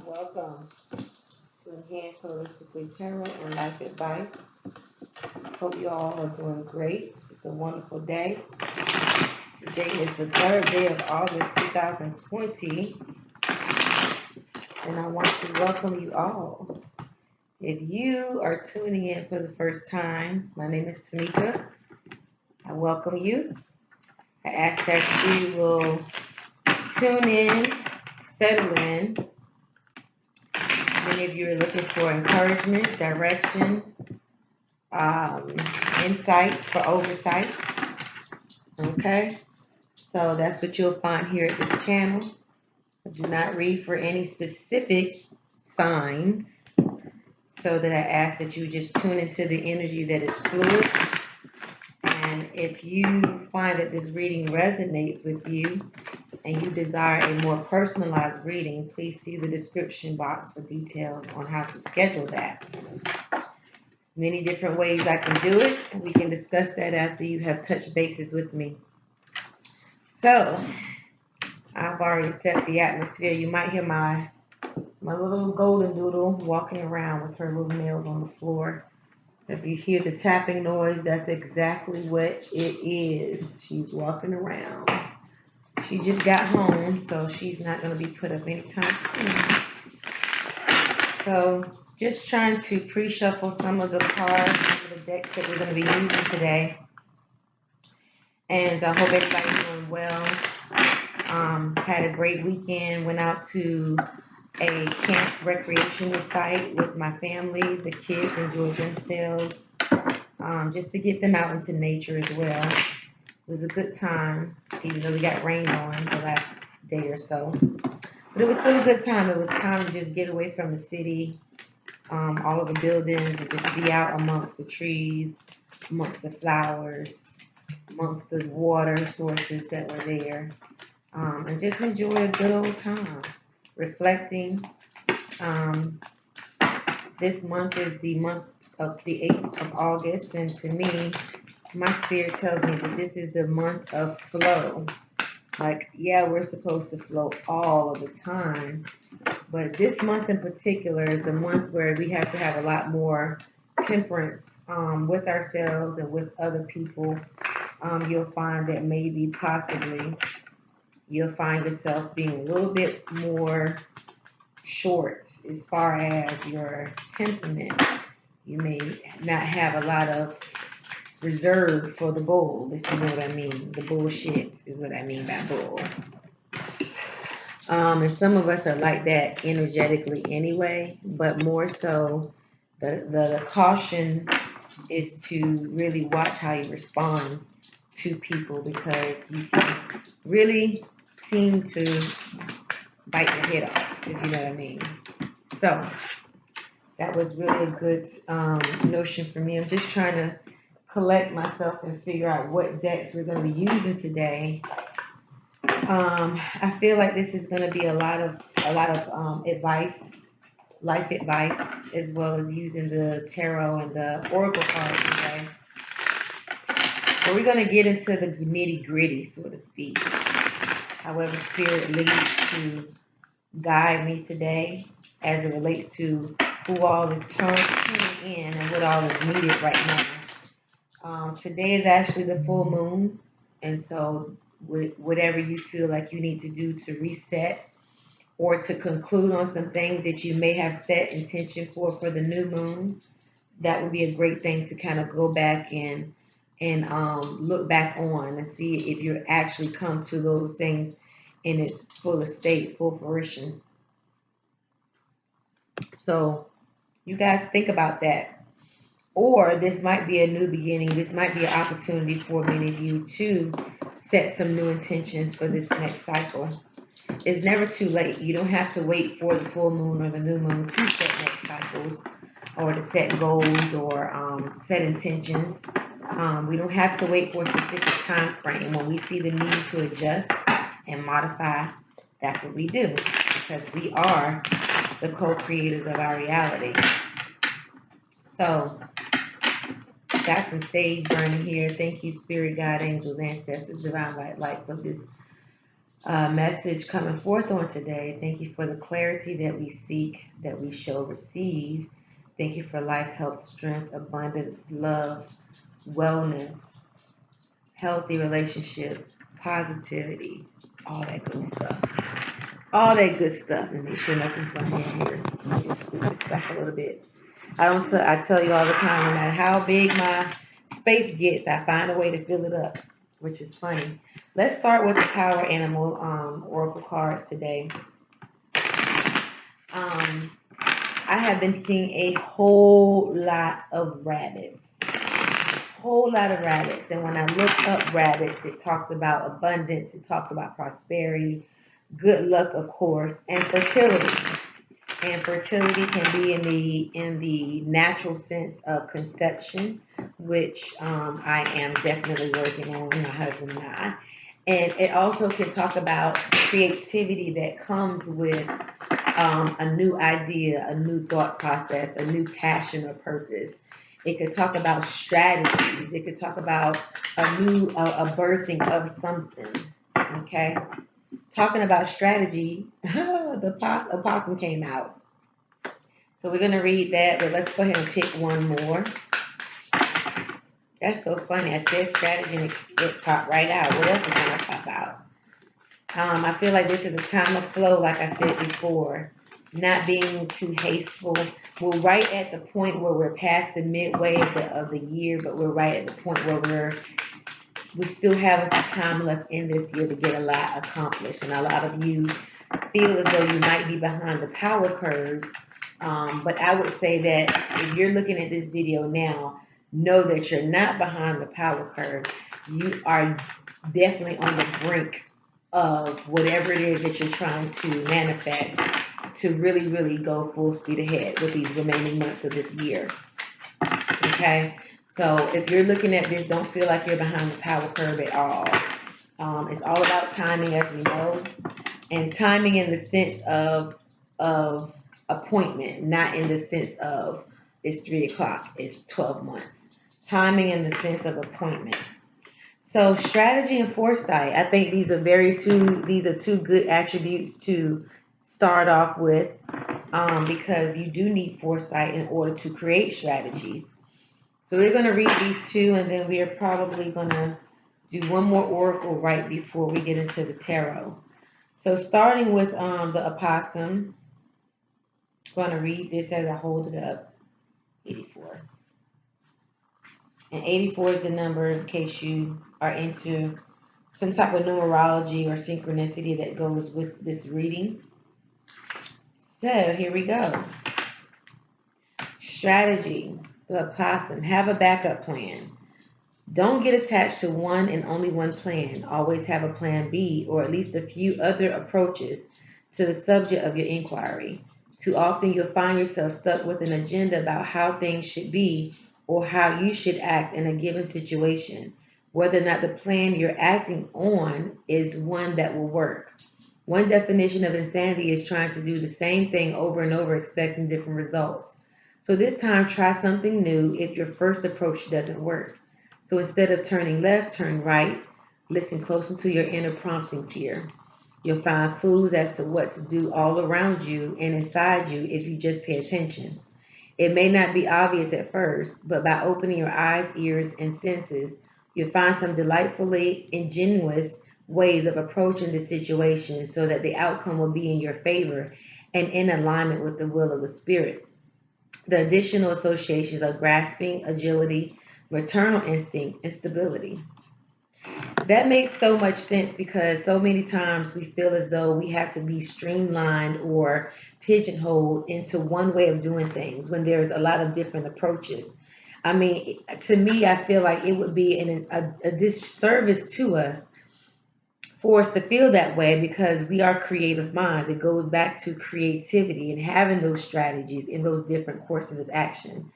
Welcome to Enhance Holistically Tarot and Life Advice. Hope you all are doing great. It's a wonderful day. Today is the third day of August 2020, and I want to welcome you all. If you are tuning in for the first time, my name is Tameka. I welcome you. I ask that you will tune in, settle in. Many of you are looking for encouragement, direction, insights for oversight. Okay, so that's what you'll find here at this channel. I do not read for any specific signs, so that I ask that you just tune into the energy that is fluid. And if you find that this reading resonates with you and you desire a more personalized reading, please see the description box for details on how to schedule that. Many different ways I can do it, and we can discuss that after you have touched bases with me. So, I've already set the atmosphere. You might hear my little golden doodle walking around with her little nails on the floor. If you hear the tapping noise, that's exactly what it is. She's walking around. She just got home, so she's not going to be put up anytime soon. So, just trying to pre-shuffle some of the cards, some of the decks that we're going to be using today. And I hope everybody's doing well. Had a great weekend. Went out to a camp recreational site with my family. The kids enjoyed themselves. Just to get them out into nature as well. It was a good time, even though we got rained on the last day or so. But it was still a good time. It was time to just get away from the city, all of the buildings, and just be out amongst the trees, amongst the flowers, amongst the water sources that were there, and just enjoy a good old time. Reflecting. This month is the month of the 8th of August, and to me, my spirit tells me that this is the month of flow. Like, yeah, we're supposed to flow all of the time, but this month in particular is a month where we have to have a lot more temperance with ourselves and with other people. You'll find that maybe possibly you'll find yourself being a little bit more short as far as your temperament. You may not have a lot of reserve for the bull, if you know what I mean. The bullshit is what I mean by bull. And some of us are like that energetically anyway, but more so the caution is to really watch how you respond to people, because you can really seem to bite your head off, if you know what I mean. So that was really a good notion for me. I'm just trying to collect myself and figure out what decks we're going to be using today. I feel like this is going to be a lot of advice, life advice, as well as using the tarot and the oracle cards today. But we're going to get into the nitty gritty, so to speak. However, spirit leads to guide me today as it relates to who all is tuning in and what all is needed right now. Today is actually the full moon, and so whatever you feel like you need to do to reset or to conclude on some things that you may have set intention for the new moon, that would be a great thing to kind of go back and look back on and see if you actually come to those things in its full estate, full fruition. So you guys think about that. Or this might be a new beginning. This might be an opportunity for many of you to set some new intentions for this next cycle. It's never too late. You don't have to wait for the full moon or the new moon to set next cycles or to set goals or set intentions. We don't have to wait for a specific time frame. When we see the need to adjust and modify, that's what we do, because we are the co-creators of our reality. So, got some sage burning here. Thank you, Spirit, God, angels, ancestors, divine light for this Message coming forth on today. Thank you for the clarity that we seek, that we shall receive. Thank you for life, health, strength, abundance, love, wellness, healthy relationships, positivity, all that good stuff. All that good stuff. And make sure nothing's behind here. Let me just scoot this back a little bit. I tell you all the time, no matter how big my space gets, I find a way to fill it up, which is funny. Let's start with the power animal oracle cards today. I have been seeing a whole lot of rabbits. Whole lot of rabbits. And when I looked up rabbits, it talked about abundance, it talked about prosperity, good luck, of course, and fertility. And fertility can be in the natural sense of conception, which I am definitely working on, my husband and I. And it also can talk about creativity that comes with a new idea, a new thought process, a new passion or purpose. It could talk about strategies. It could talk about a birthing of something. Okay, talking about strategy, the opossum came out. So we're gonna read that, but let's go ahead and pick one more. That's so funny. I said strategy and it popped right out. What else is gonna pop out? I feel like this is a time of flow, like I said before, not being too hasteful. We're right at the point where we're past the midway of the year, but we're right at the point where we still have some time left in this year to get a lot accomplished. And a lot of you feel as though you might be behind the power curve. But I would say that if you're looking at this video now, know that you're not behind the power curve. You are definitely on the brink of whatever it is that you're trying to manifest to really, really go full speed ahead with these remaining months of this year. Okay? So if you're looking at this, don't feel like you're behind the power curve at all. It's all about timing, as we know, and timing in the sense of appointment, not in the sense of it's 3 o'clock, it's 12 months. Timing in the sense of appointment. So strategy and foresight, I think these are two good attributes to start off with, because you do need foresight in order to create strategies. So we're going to read these two, and then we are probably going to do one more oracle right before we get into the tarot. So starting with the opossum, I'm going to read this as I hold it up. 84. And 84 is the number in case you are into some type of numerology or synchronicity that goes with this reading. So here we go. Strategy, the opossum. Have a backup plan. Don't get attached to one and only one plan. Always have a plan B or at least a few other approaches to the subject of your inquiry. Too often you'll find yourself stuck with an agenda about how things should be or how you should act in a given situation, whether or not the plan you're acting on is one that will work. One definition of insanity is trying to do the same thing over and over, expecting different results. So this time, try something new if your first approach doesn't work. So instead of turning left, turn right. Listen closely to your inner promptings here. You'll find clues as to what to do all around you and inside you if you just pay attention. It may not be obvious at first, but by opening your eyes, ears, and senses, you'll find some delightfully ingenuous ways of approaching the situation so that the outcome will be in your favor and in alignment with the will of the Spirit. The additional associations are grasping, agility, maternal instinct, and stability. That makes so much sense because so many times we feel as though we have to be streamlined or pigeonholed into one way of doing things when there's a lot of different approaches. I mean, to me, I feel like it would be a disservice to us for us to feel that way because we are creative minds. It goes back to creativity and having those strategies in those different courses of action.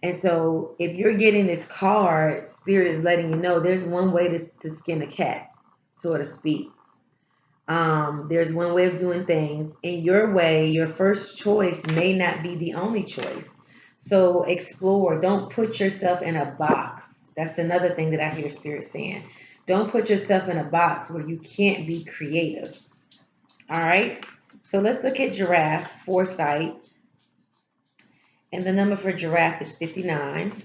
And so, if you're getting this card, Spirit is letting you know there's one way to skin a cat, so to speak. There's one way of doing things. In your way, your first choice may not be the only choice. So, explore. Don't put yourself in a box. That's another thing that I hear Spirit saying. Don't put yourself in a box where you can't be creative. All right. So let's look at giraffe, foresight. And the number for giraffe is 59.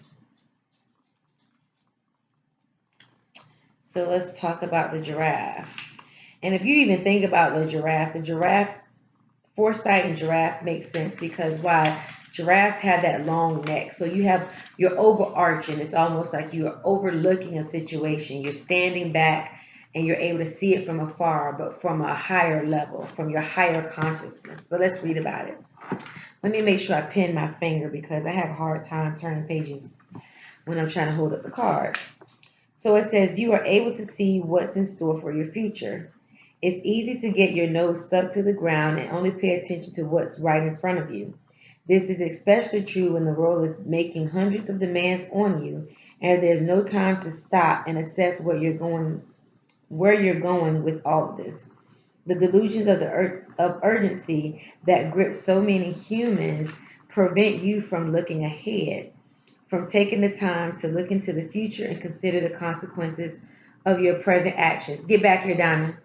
So let's talk about the giraffe. And if you even think about the giraffe, foresight and giraffe makes sense because why? Giraffes have that long neck. So you're overarching. It's almost like you're overlooking a situation. You're standing back and you're able to see it from afar, but from a higher level, from your higher consciousness. But let's read about it. Let me make sure I pin my finger because I have a hard time turning pages when I'm trying to hold up the card. So it says you are able to see what's in store for your future. It's easy to get your nose stuck to the ground and only pay attention to what's right in front of you. This is especially true when the world is making hundreds of demands on you and there's no time to stop and assess where you're going with all of this. The delusions of urgency that grip so many humans prevent you from looking ahead, from taking the time to look into the future and consider the consequences of your present actions. Get back here, Diamond.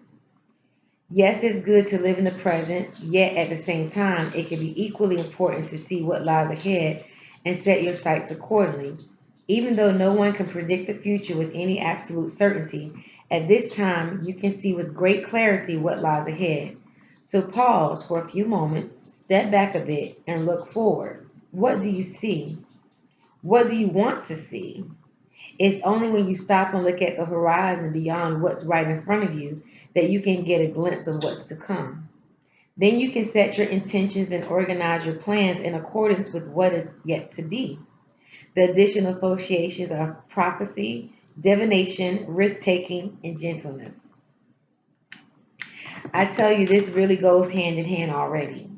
Yes, it's good to live in the present, yet at the same time, it can be equally important to see what lies ahead and set your sights accordingly. Even though no one can predict the future with any absolute certainty, at this time you can see with great clarity what lies ahead. So pause for a few moments, step back a bit, and look forward. What do you see? What do you want to see? It's only when you stop and look at the horizon beyond what's right in front of you that you can get a glimpse of what's to come. Then you can set your intentions and organize your plans in accordance with what is yet to be. The additional associations are prophecy, divination, risk taking, and gentleness. I tell you, this really goes hand in hand already.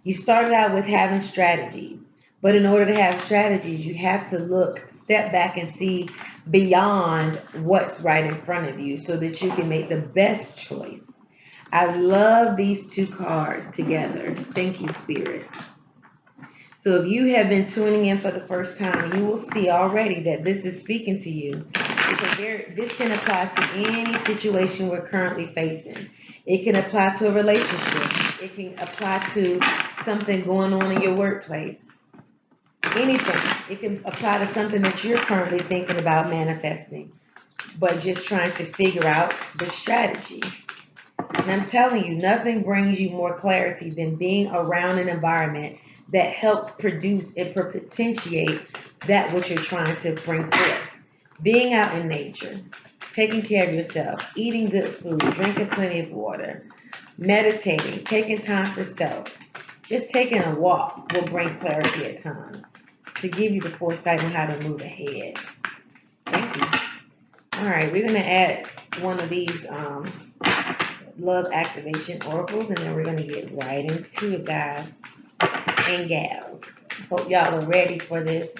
You started out with having strategies, but in order to have strategies, you have to step back and see beyond what's right in front of you so that you can make the best choice. I love these two cards together. Thank you, Spirit. So if you have been tuning in for the first time, you will see already that this is speaking to you because this can apply to any situation we're currently facing. It can apply to a relationship. It can apply to something going on in your workplace. Anything. It can apply to something that you're currently thinking about manifesting, but just trying to figure out the strategy. And I'm telling you, nothing brings you more clarity than being around an environment that helps produce and potentiate that which you're trying to bring forth. Being out in nature, taking care of yourself, eating good food, drinking plenty of water, meditating, taking time for self, just taking a walk will bring clarity at times to give you the foresight on how to move ahead. Thank you. All right, we're going to add one of these love activation oracles, and then we're going to get right into it, guys and gals. Hope y'all are ready for this.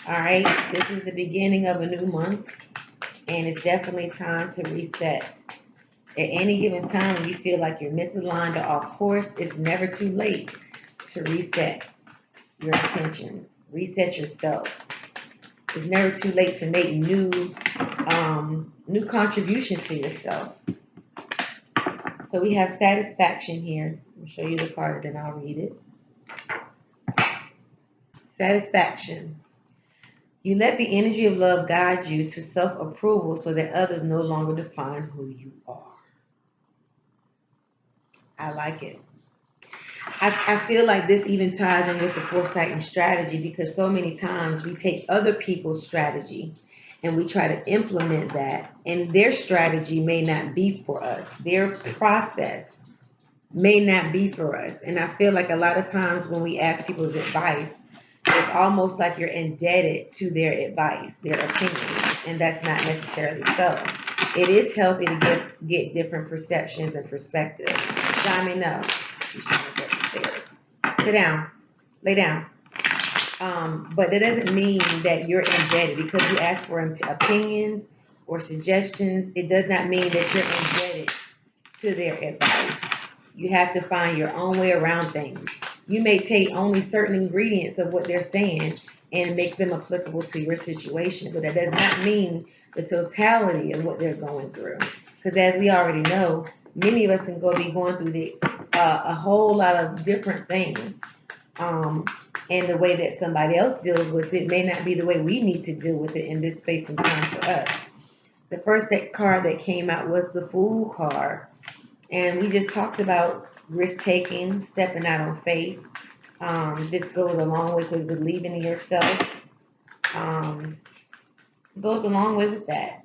All right, this is the beginning of a new month, and it's definitely time to reset. At any given time when you feel like you're misaligned or off course, it's never too late to reset your intentions, reset yourself. It's never too late to make new contributions to yourself. So we have satisfaction here. I'll show you the card, then I'll read it. Satisfaction. You let the energy of love guide you to self-approval so that others no longer define who you are. I like it. I feel like this even ties in with the foresight and strategy because so many times we take other people's strategy and we try to implement that, and their strategy may not be for us. Their process may not be for us. And I feel like a lot of times when we ask people's advice, it's almost like you're indebted to their advice, their opinions, and that's not necessarily so. It is healthy to get different perceptions and perspectives. Diamond, no. She's trying to get the stairs. Sit down. Lay down. But that doesn't mean that you're indebted because you ask for opinions or suggestions. It does not mean that you're indebted to their advice. You have to find your own way around things. You may take only certain ingredients of what they're saying and make them applicable to your situation, but that does not mean the totality of what they're going through. Because as we already know, many of us can be going through a whole lot of different things. Um, and the way that somebody else deals with it may not be the way we need to deal with it in this space and time for us. The first card that came out was the Fool card. And we just talked about risk taking, stepping out on faith. This goes along with believing in yourself. Um, goes along with that.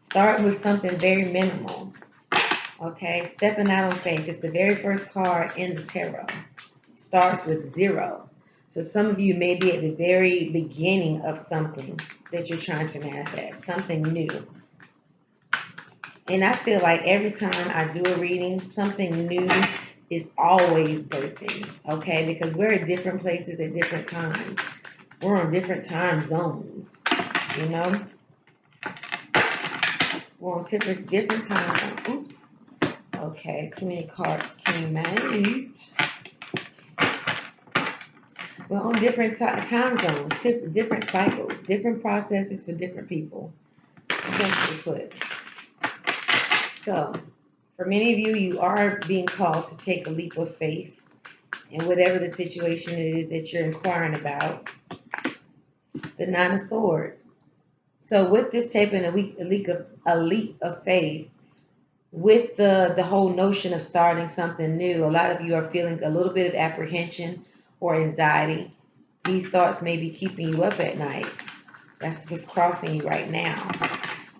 Start with something very minimal. Okay, stepping out on faith. It's the very first card in the tarot. Starts with 0. So some of you may be at the very beginning of something that you're trying to manifest, something new. And I feel like every time I do a reading, something new is always birthing, okay? Because we're at different places at different times. We're on different time zones, you know? We're on different time zones. Oops. Okay, too many cards came out. We're on different time zones, different cycles, different processes for different people. Simply put. So, for many of you, you are being called to take a leap of faith in whatever the situation is that you're inquiring about. The Nine of Swords. So, with this taking a leap of faith, with the whole notion of starting something new, a lot of you are feeling a little bit of apprehension or anxiety. These thoughts may be keeping you up at night. That's what's crossing you right now.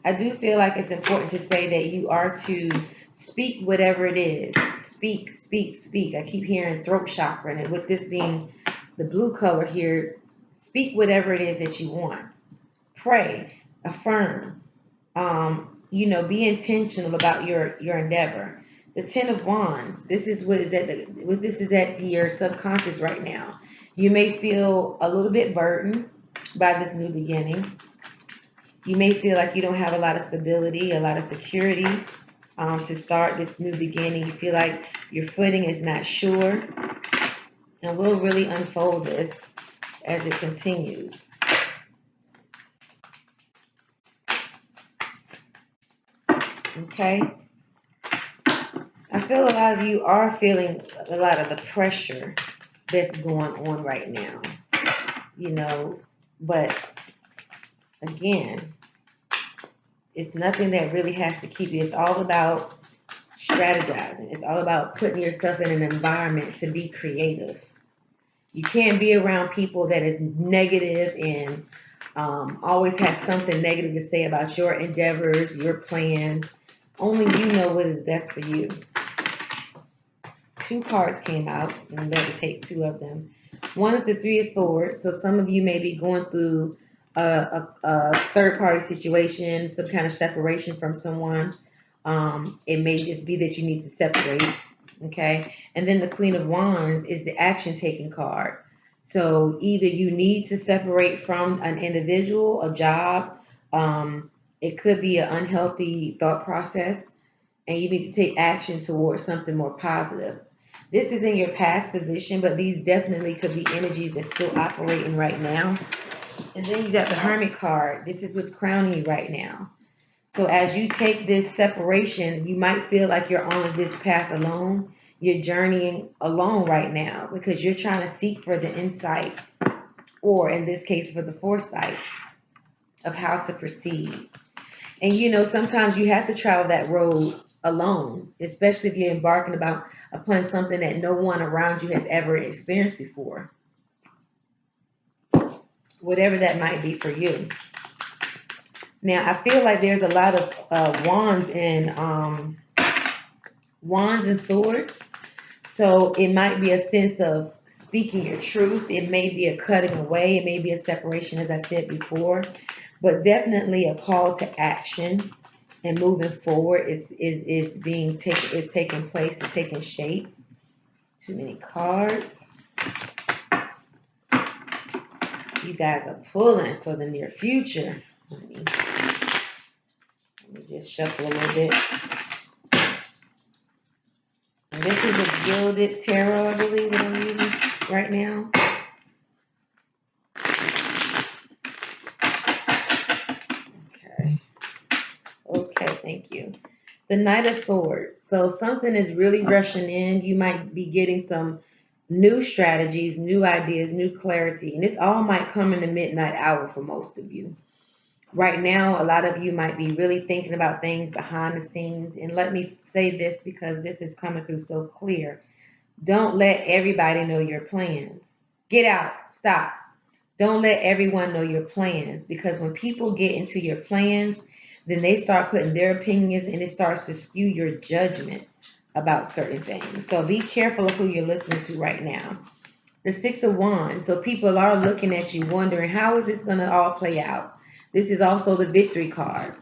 I do feel like it's important to say that you are to speak whatever it is. Speak, speak, speak. I keep hearing throat chakra, and with this being the blue color here, speak whatever it is that you want. Pray, affirm. Be intentional about your endeavor. The Ten of Wands. This is what is at your subconscious right now. You may feel a little bit burdened by this new beginning. You may feel like you don't have a lot of stability, a lot of security to start this new beginning. You feel like your footing is not sure. And we'll really unfold this as it continues. Okay? I feel a lot of you are feeling a lot of the pressure that's going on right now. But again, it's nothing that really has to keep you. It's all about strategizing. It's all about putting yourself in an environment to be creative. You can't be around people that is negative and always has something negative to say about your endeavors, your plans. Only you know what is best for you. 2 cards came out, and I'm going to take 2 of them. One is the Three of Swords. So some of you may be going through a third-party situation, some kind of separation from someone. It may just be that you need to separate, okay? And then the Queen of Wands is the action-taking card. So either you need to separate from an individual, a job. It could be an unhealthy thought process, and you need to take action towards something more positive. This is in your past position, but these definitely could be energies that's still operating right now. And then you got the Hermit card. This is what's crowning you right now. So as you take this separation, you might feel like you're on this path alone. You're journeying alone right now because you're trying to seek for the insight, or in this case, for the foresight of how to proceed. And sometimes you have to travel that road alone, especially if you're embarking upon something that no one around you has ever experienced before. Whatever that might be for you. Now, I feel like there's a lot of wands and swords. So it might be a sense of speaking your truth. It may be a cutting away. It may be a separation, as I said before. But definitely a call to action and moving forward is taking place, it's taking shape. Too many cards. You guys are pulling for the near future. Let me just shuffle a little bit. And this is a gilded tarot, I believe, that I'm using right now. Okay. The Knight of Swords. So something is really rushing in. You might be getting some new strategies, new ideas, new clarity. And this all might come in the midnight hour for most of you. Right now, a lot of you might be really thinking about things behind the scenes. And let me say this because this is coming through so clear. Don't let everybody know your plans. Get out. Stop. Don't let everyone know your plans because when people get into your plans, then they start putting their opinions and it starts to skew your judgment about certain things. So be careful of who you're listening to right now. The Six of Wands. So people are looking at you wondering, how is this going to all play out? This is also the victory card.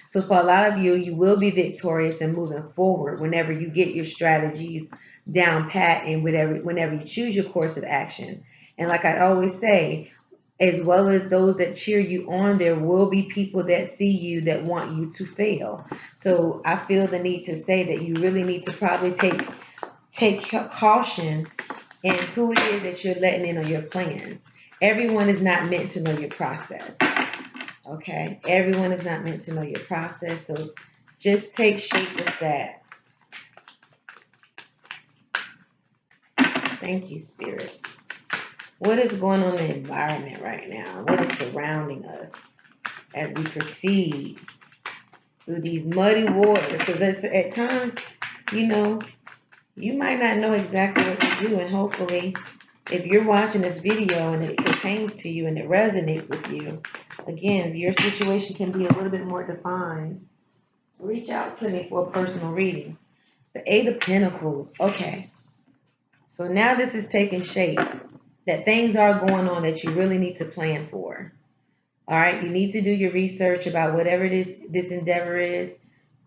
So for a lot of you, you will be victorious and moving forward whenever you get your strategies down pat and whenever you choose your course of action. And like I always say, as well as those that cheer you on, there will be people that see you that want you to fail. So I feel the need to say that you really need to probably take caution in who it is that you're letting in on your plans. Everyone is not meant to know your process. Okay, everyone is not meant to know your process, so just take shape with that. Thank you, Spirit. What is going on in the environment right now? What is surrounding us as we proceed through these muddy waters? Because at times, you know, you might not know exactly what to do, and hopefully, if you're watching this video and it pertains to you and it resonates with you, again, your situation can be a little bit more defined. Reach out to me for a personal reading. The Eight of Pentacles. Okay. So now this is taking shape. That things are going on that you really need to plan for. All right. You need to do your research about whatever this endeavor is.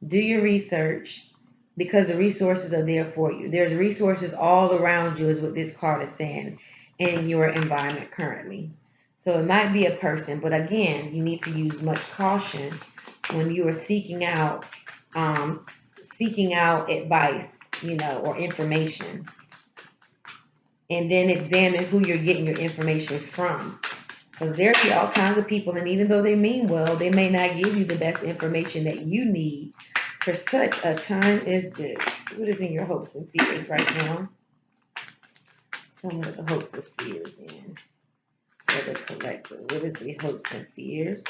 Do your research because the resources are there for you. There's resources all around you, is what this card is saying, in your environment currently. So it might be a person, but again, you need to use much caution when you are seeking out advice, or information, and then examine who you're getting your information from. Because there be all kinds of people, and even though they mean well, they may not give you the best information that you need for such a time as this. What is in your hopes and fears right now? Some of the hopes and fears in for the collective. What is the hopes and fears?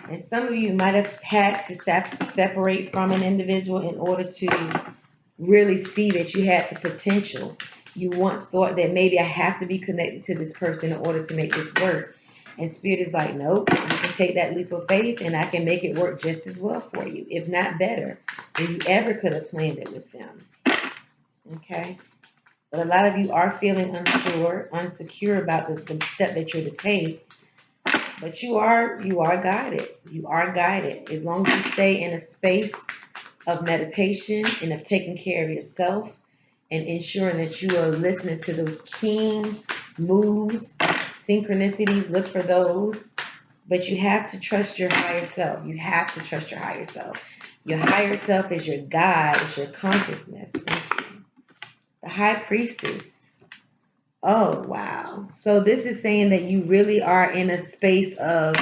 And some of you might have had to separate from an individual in order to really see that you had the potential. You once thought that maybe I have to be connected to this person in order to make this work. And Spirit is like, nope, you can take that leap of faith and I can make it work just as well for you, if not better, than you ever could have planned it with them. Okay? But a lot of you are feeling unsure, unsecure about the step that you're to take. But you are guided. You are guided. As long as you stay in a space of meditation and of taking care of yourself and ensuring that you are listening to those keen moves, synchronicities, look for those. But you have to trust your higher self. You have to trust your higher self. Your higher self is your guide, it's your consciousness. Thank you. The High Priestess. Oh, wow. So this is saying that you really are in a space of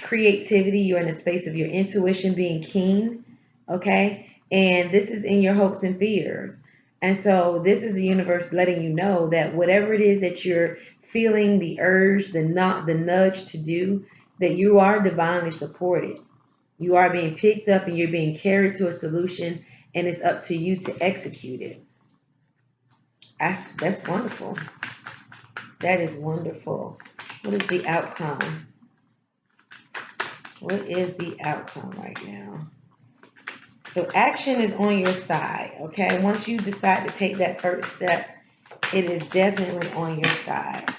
creativity. You're in a space of your intuition being keen. Okay. And this is in your hopes and fears. And so this is the universe letting you know that whatever it is that you're feeling, the urge, the nudge to do, that you are divinely supported. You are being picked up and you're being carried to a solution, and it's up to you to execute it. That's wonderful. That is wonderful. What is the outcome? What is the outcome right now? So action is on your side, okay? Once you decide to take that first step, it is definitely on your side.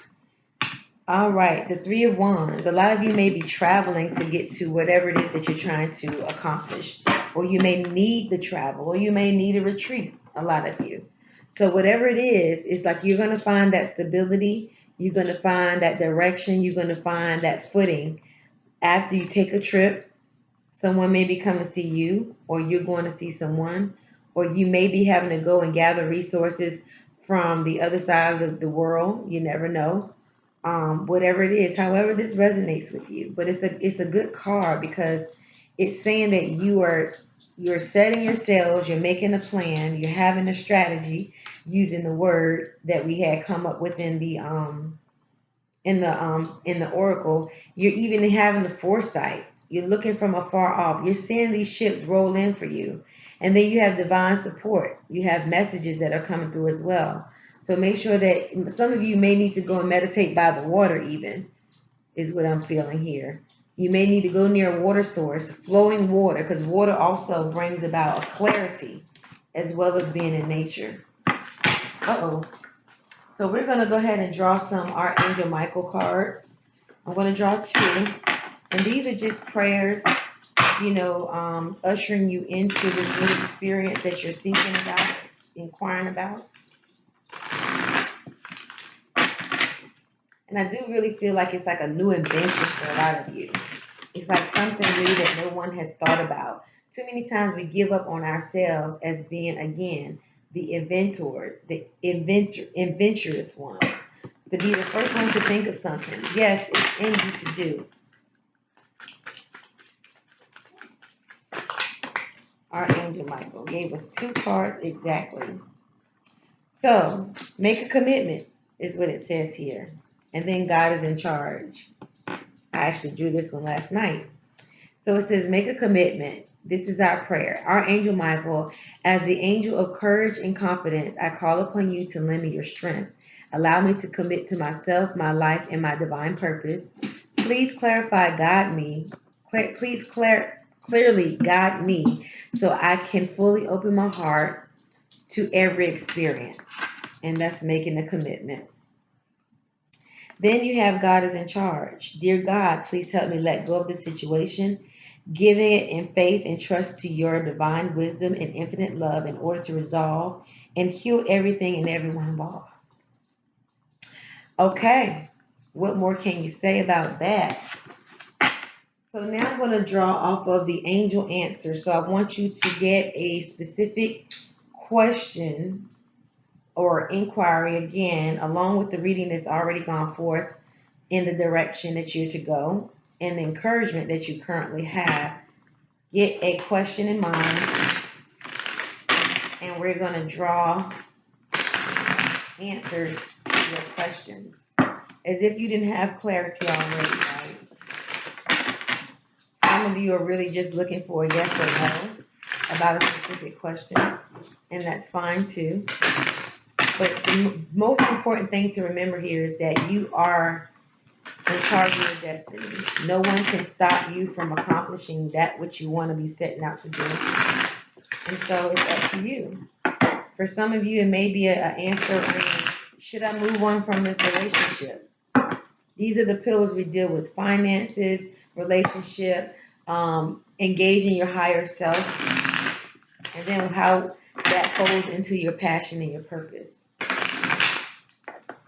All right, the Three of Wands. A lot of you may be traveling to get to whatever it is that you're trying to accomplish. Or you may need the travel, or you may need a retreat, a lot of you. So whatever it is, it's like you're going to find that stability. You're going to find that direction. You're going to find that footing after you take a trip. Someone may be coming to see you, or you're going to see someone, or you may be having to go and gather resources from the other side of the world. You never know. Whatever it is, however this resonates with you. But it's a good card because it's saying that you're setting your sails, you're making a plan, you're having a strategy using the word that we had come up with in the oracle. You're even having the foresight. You're looking from afar off. You're seeing these ships roll in for you. And then you have divine support. You have messages that are coming through as well. So make sure that some of you may need to go and meditate by the water, even, is what I'm feeling here. You may need to go near a water source, flowing water, because water also brings about a clarity as well as being in nature. Uh-oh. So we're going to go ahead and draw some Archangel Michael cards. I'm going to draw two. And these are just prayers, ushering you into this new experience that you're seeking about, inquiring about. And I do really feel like it's like a new invention for a lot of you. It's like something new that no one has thought about. Too many times we give up on ourselves as being, again, the inventor, adventurous ones. To be the first one to think of something. Yes, it's in you to do. Archangel Michael gave us two cards exactly. So, make a commitment is what it says here. And then God is in charge. I actually drew this one last night. So it says, make a commitment. This is our prayer. Archangel Michael, as the angel of courage and confidence, I call upon you to lend me your strength. Allow me to commit to myself, my life, and my divine purpose. Please clearly guide me so I can fully open my heart to every experience. And that's making a commitment. Then you have God is in charge. Dear God, please help me let go of the situation, giving it in faith and trust to your divine wisdom and infinite love in order to resolve and heal everything and everyone involved. Okay, what more can you say about that? So now I'm going to draw off of the angel answer. So I want you to get a specific question or inquiry again, along with the reading that's already gone forth in the direction that you're to go and the encouragement that you currently have. Get a question in mind, and we're going to draw answers to your questions as if you didn't have clarity already, right? Some of you are really just looking for a yes or no about a specific question, and that's fine too. But the most important thing to remember here is that you are in charge of your destiny. No one can stop you from accomplishing that which you want to be setting out to do. And so it's up to you. For some of you, it may be an answer on, should I move on from this relationship? These are the pillars we deal with: finances, relationship, engaging your higher self, and then how that folds into your passion and your purpose.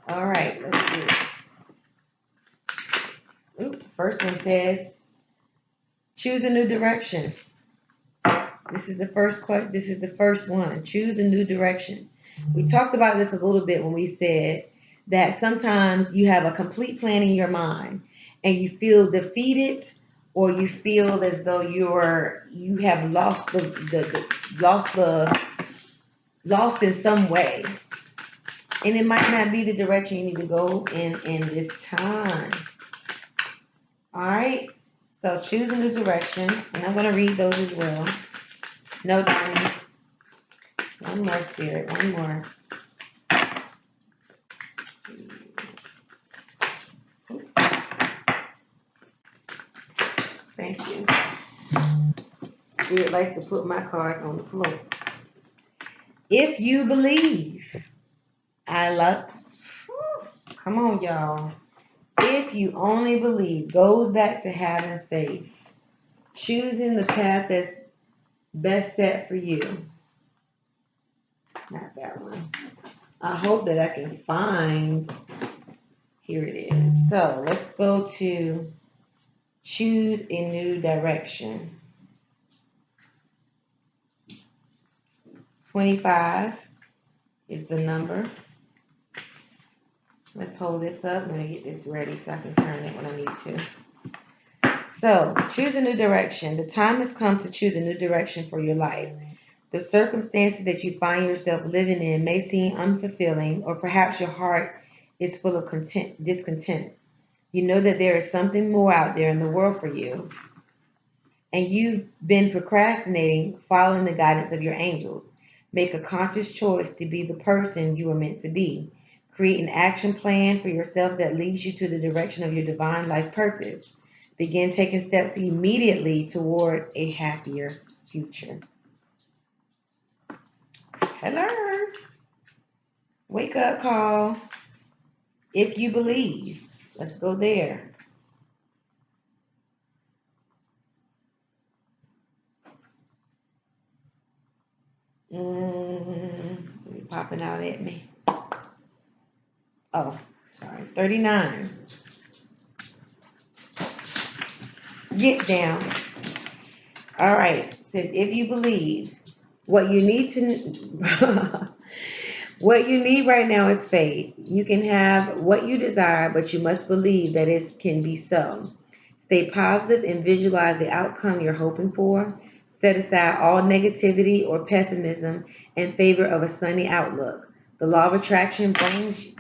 All right, let's do it. First one says, choose a new direction. This is the first question. This is the first one. Choose a new direction. We talked about this a little bit when we said that sometimes you have a complete plan in your mind and you feel defeated, or you feel as though you have lost in some way. And it might not be the direction you need to go in this time. All right. So choose a new direction, and I'm going to read those as well. No, Donnie. One more, Spirit. One more. Oops. Thank you. Spirit likes to put my cards on the floor. If you believe, come on, y'all. If you only believe, goes back to having faith. Choosing the path that's best set for you. Not that one. I hope that I can find. Here it is. So let's go to choose a new direction. 25 is the number. Let's hold this up. I'm going to get this ready so I can turn it when I need to. So, choose a new direction. The time has come to choose a new direction for your life. The circumstances that you find yourself living in may seem unfulfilling, or perhaps your heart is full of discontent. You know that there is something more out there in the world for you, and you've been procrastinating following the guidance of your angels. Make a conscious choice to be the person you are meant to be. Create an action plan for yourself that leads you to the direction of your divine life purpose. Begin taking steps immediately toward a happier future. Hello. Wake up call. If you believe. Let's go there. Popping out at me. Oh, sorry. 39. Get down. All right. It says if you believe, what you need to what you need right now is faith. You can have what you desire, but you must believe that it can be so. Stay positive and visualize the outcome you're hoping for. Set aside all negativity or pessimism in favor of a sunny outlook. The law of attraction brings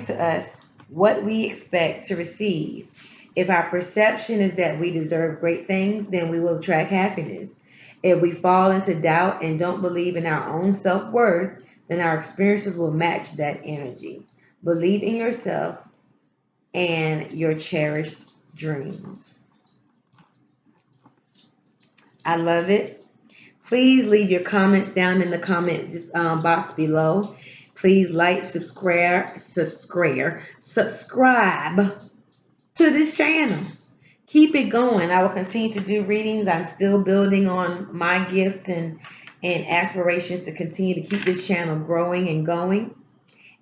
to us what we expect to receive. If our perception is that we deserve great things, then we will attract happiness. If we fall into doubt and don't believe in our own self worth, then our experiences will match that energy. Believe in yourself and your cherished dreams. I love it. Please leave your comments down in the box below. Please like, subscribe to this channel. Keep it going. I will continue to do readings. I'm still building on my gifts and aspirations to continue to keep this channel growing and going.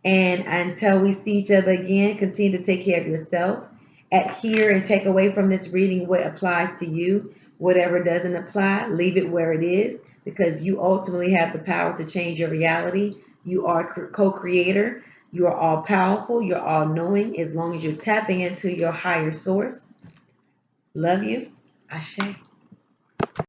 And until we see each other again, continue to take care of yourself. Adhere and take away from this reading what applies to you. Whatever doesn't apply, leave it where it is because you ultimately have the power to change your reality. You are co-creator. You are all powerful. You're all knowing as long as you're tapping into your higher source. Love you. Ashe.